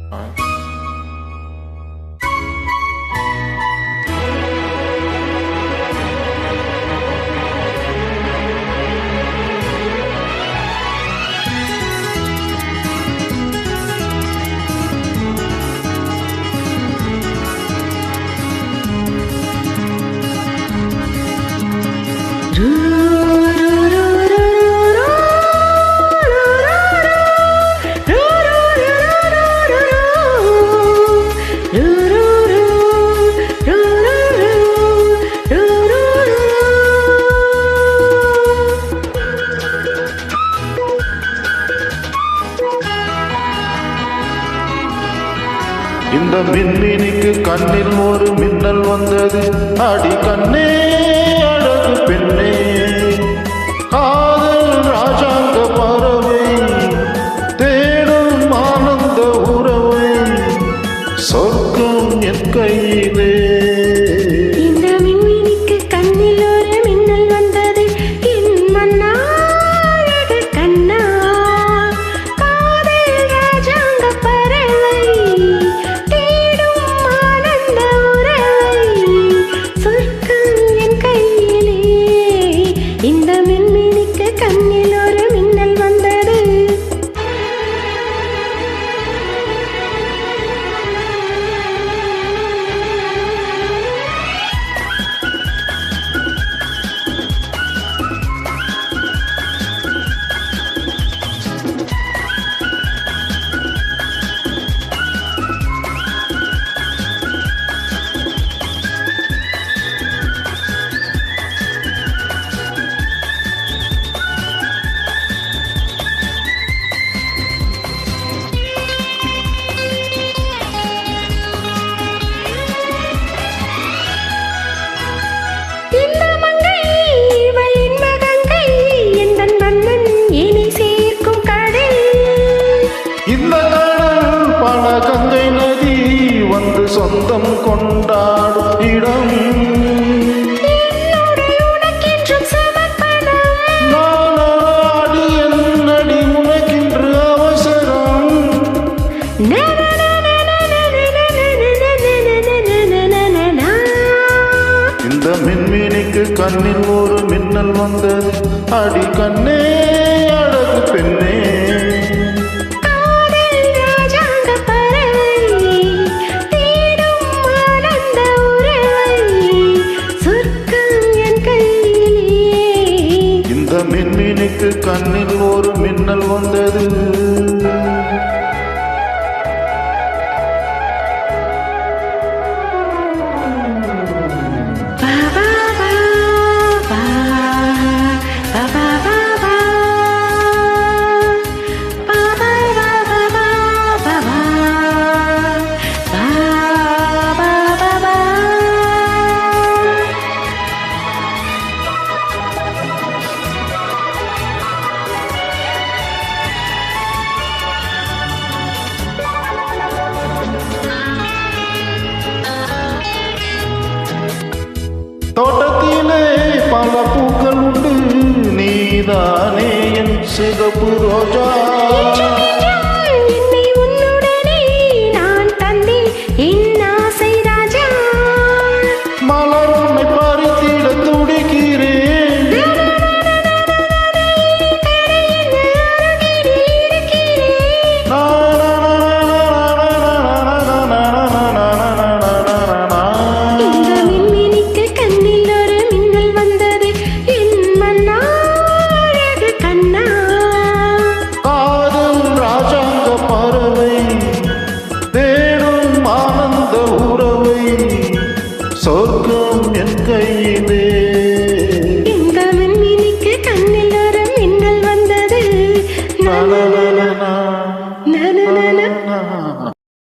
இந்த மின்மினிக்கு கண்ணில் ஒரு மின்னல் வந்தது. அடி கண்ணே அழகு பெண்ணே, காதல் ராஜாங்க பறவை தேடும் ஆனந்த உறவை, சொர்க்கம் என் கையிலே. இந்த மின்மினிக்கு கண்ணில் ஒரு மின்னல் வந்தது. என் மன்னா அழகு கண்ணா, காதல் ராஜாங்க பறவை தேடும் ஆனந்த உறவை, சொர்க்கம் என் கையிலே. இந்த மின்மினிக்கு கண்ணில் ஒரு மின்னல் வந்தது. கங்கை நதி வந்து சொந்தம் கொண்டாடும் இடம். நானாடி என்னடி உனக்கின்று அவசரம். இந்த மின்மினிக்கு கண்ணில் ஒரு மின்னல் வந்தது. அடி கண்ணே அழகு பெண்ணே, மின்மினிக்கு கண்ணில் ஒரு மின்னல் வந்தது. தோட்டத்திலே பல பூக்கள் உண்டு, நீதானே என் சிகப்பு ரோஜா.